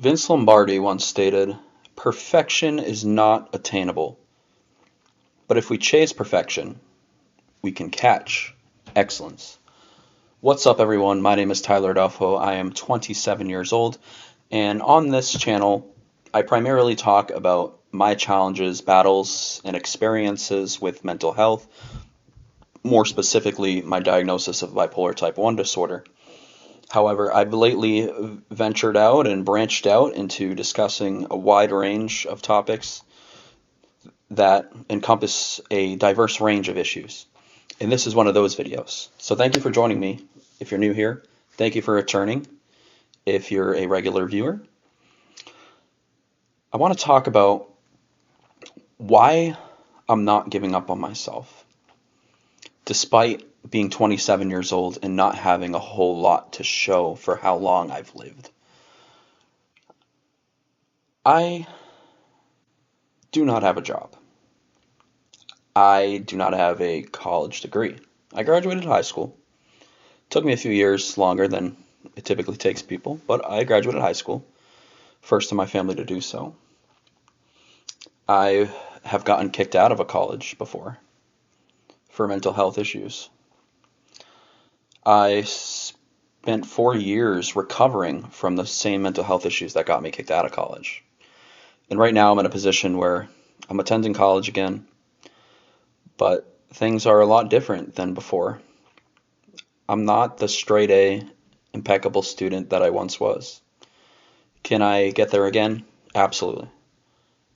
Vince Lombardi once stated, "Perfection is not attainable, but if we chase perfection, we can catch excellence." What's up, everyone? My name is Tyler Adolfo. I am 27 years old, and on this channel, I primarily talk about my challenges, battles, and experiences with mental health, more specifically, my diagnosis of bipolar type 1 disorder. However, I've lately ventured out and branched out into discussing a wide range of topics that encompass a diverse range of issues. And this is one of those videos. So thank you for joining me. If you're new here, thank you for returning. If you're a regular viewer, I want to talk about why I'm not giving up on myself, despite being 27 years old and not having a whole lot to show for how long I've lived. I do not have a job. I do not have a college degree. I graduated high school. It took me a few years longer than it typically takes people, but I graduated high school, first in my family to do so. I have gotten kicked out of a college before for mental health issues. I spent 4 years recovering from the same mental health issues that got me kicked out of college. And right now I'm in a position where I'm attending college again, but things are a lot different than before. I'm not the straight A, impeccable student that I once was. Can I get there again? Absolutely.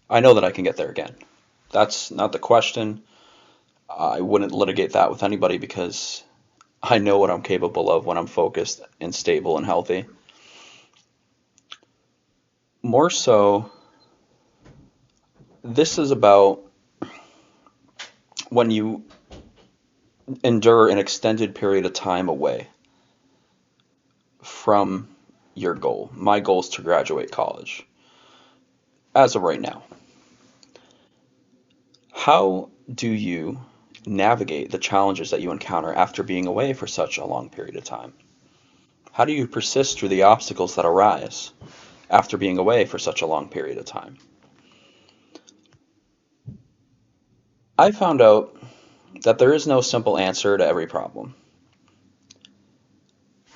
I know that I can get there again. That's not the question. I wouldn't litigate that with anybody because I know what I'm capable of when I'm focused and stable and healthy. More so, this is about when you endure an extended period of time away from your goal. My goal is to graduate college as of right now. How do you navigate the challenges that you encounter after being away for such a long period of time? How do you persist through the obstacles that arise after being away for such a long period of time? I found out that there is no simple answer to every problem.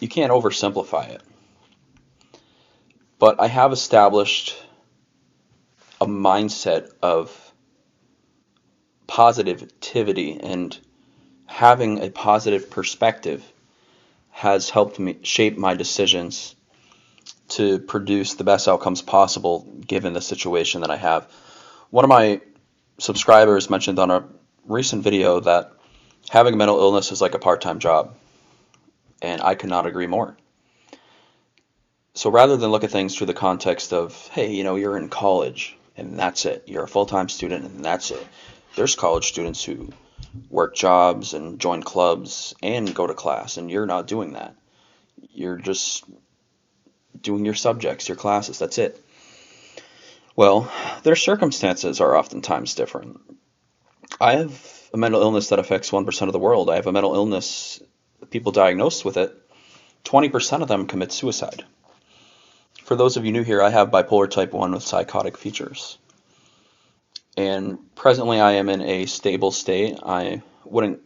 You can't oversimplify it. But I have established a mindset of positivity, and having a positive perspective has helped me shape my decisions to produce the best outcomes possible given the situation that I have. One of my subscribers mentioned on a recent video that having a mental illness is like a part-time job, and I could not agree more. So rather than look at things through the context of, hey, you're in college and that's it, you're a full-time student and that's it. There's college students who work jobs and join clubs and go to class, and you're not doing that. You're just doing your subjects, your classes, that's it. Well, their circumstances are oftentimes different. I have a mental illness that affects 1% of the world. I have a mental illness, people diagnosed with it, 20% of them commit suicide. For those of you new here, I have bipolar type 1 with psychotic features. And presently I am in a stable state. I wouldn't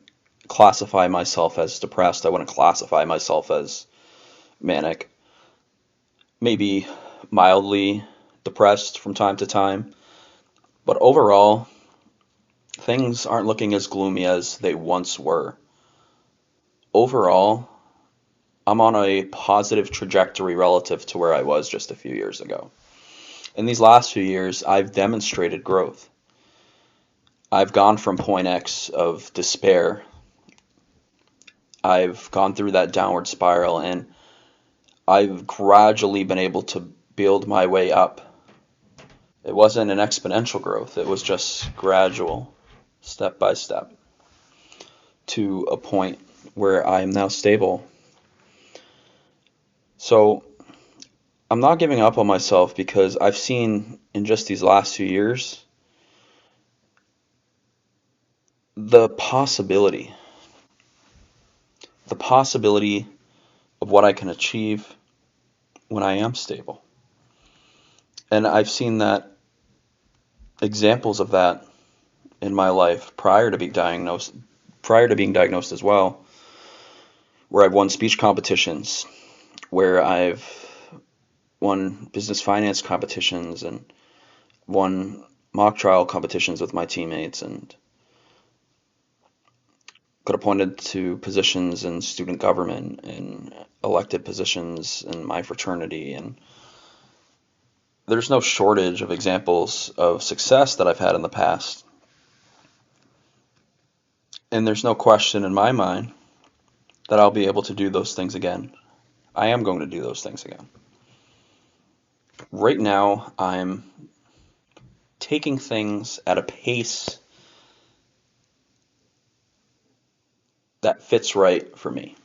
classify myself as depressed. I wouldn't classify myself as manic. Maybe mildly depressed from time to time. But overall, things aren't looking as gloomy as they once were. Overall, I'm on a positive trajectory relative to where I was just a few years ago. In these last few years, I've demonstrated growth. I've gone from point X of despair. I've gone through that downward spiral, and I've gradually been able to build my way up. It wasn't an exponential growth. It was just gradual, step by step, to a point where I am now stable. So I'm not giving up on myself because I've seen in just these last few years the possibility of what I can achieve when I am stable. And I've seen that examples of that in my life prior to being diagnosed as well, where I've won speech competitions, where I've won business finance competitions and won mock trial competitions with my teammates and got appointed to positions in student government and elected positions in my fraternity. And there's no shortage of examples of success that I've had in the past. And there's no question in my mind that I'll be able to do those things again. I am going to do those things again. Right now, I'm taking things at a pace that fits right for me,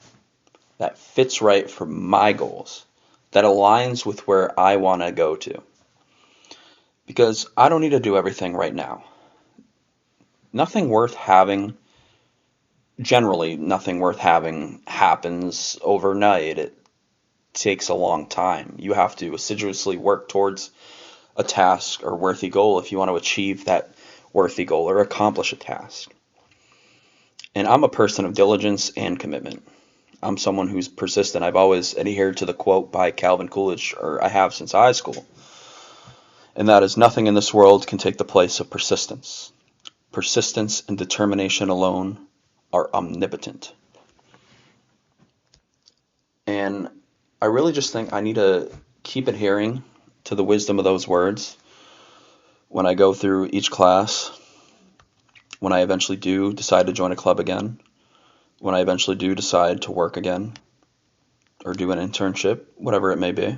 that fits right for my goals, that aligns with where I want to go to. Because I don't need to do everything right now. Nothing worth having, generally, nothing worth having happens overnight. It takes a long time. You have to assiduously work towards a task or worthy goal if you want to achieve that worthy goal or accomplish a task. And I'm a person of diligence and commitment. I'm someone who's persistent. I've always adhered to the quote by Calvin Coolidge, or I have since high school, and that is, nothing in this world can take the place of persistence. Persistence and determination alone are omnipotent. And I really just think I need to keep adhering to the wisdom of those words when I go through each class, when I eventually do decide to join a club again, when I eventually do decide to work again or do an internship, whatever it may be.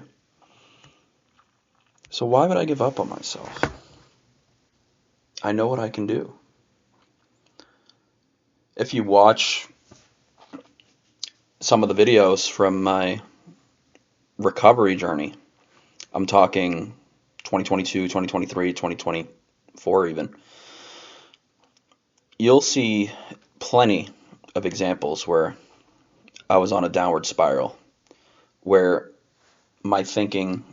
So why would I give up on myself? I know what I can do. If you watch some of the videos from my recovery journey, I'm talking 2022, 2023, 2024 even, you'll see plenty of examples where I was on a downward spiral, where my thinking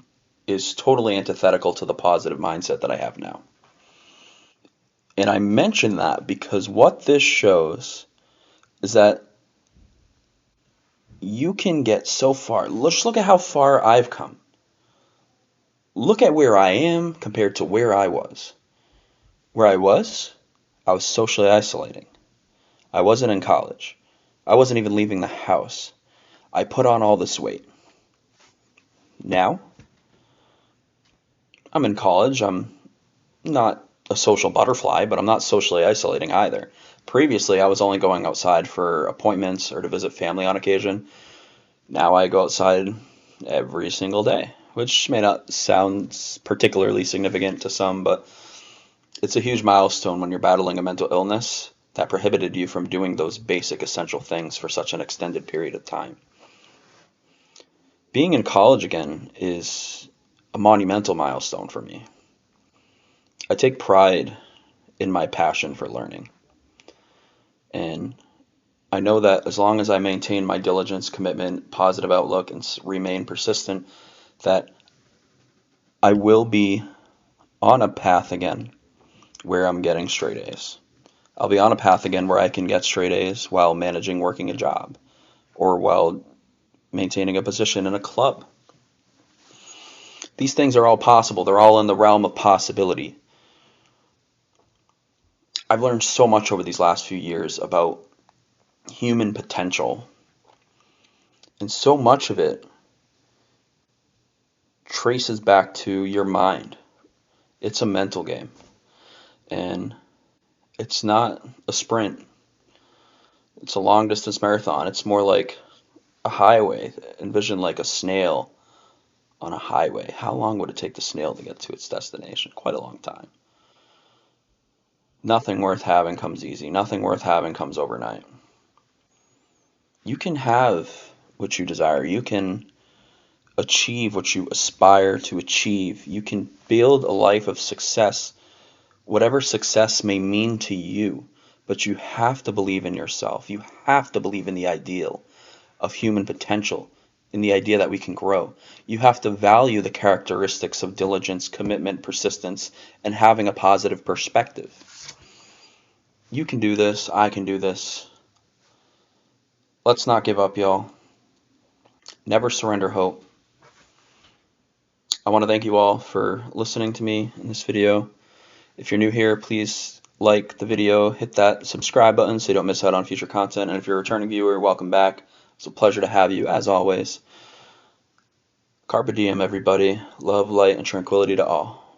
is totally antithetical to the positive mindset that I have now. And I mention that because what this shows is that you can get so far. Let's look at how far I've come. Look at where I am compared to where I was. Where I was socially isolating. I wasn't in college. I wasn't even leaving the house. I put on all this weight. Now, I'm in college. I'm not a social butterfly, but I'm not socially isolating either. Previously, I was only going outside for appointments or to visit family on occasion. Now I go outside every single day, which may not sound particularly significant to some, but it's a huge milestone when you're battling a mental illness that prohibited you from doing those basic essential things for such an extended period of time. Being in college again is a monumental milestone for me. I take pride in my passion for learning. And I know that as long as I maintain my diligence, commitment, positive outlook, and remain persistent, that I will be on a path again where I'm getting straight A's. I'll be on a path again where I can get straight A's while managing working a job or while maintaining a position in a club. These things are all possible. They're all in the realm of possibility. I've learned so much over these last few years about human potential, and so much of it traces back to your mind. It's a mental game, and it's not a sprint. It's a long distance marathon. It's more like a highway. Envision like a snail on a highway. How long would it take the snail to get to its destination? Quite a long time. Nothing worth having comes easy. Nothing worth having comes overnight. You can have what you desire. You can achieve what you aspire to achieve. You can build a life of success, whatever success may mean to you. But you have to believe in yourself. You have to believe in the ideal of human potential in the idea that we can grow. You have to value the characteristics of diligence, commitment, persistence, and having a positive perspective. You can do this. I can do this. Let's not give up, y'all. Never surrender hope. I want to thank you all for listening to me in this video. If you're new here, please like the video, hit that subscribe button so you don't miss out on future content. And if you're a returning viewer, welcome back. It's a pleasure to have you, as always. Carpe diem, everybody. Love, light, and tranquility to all.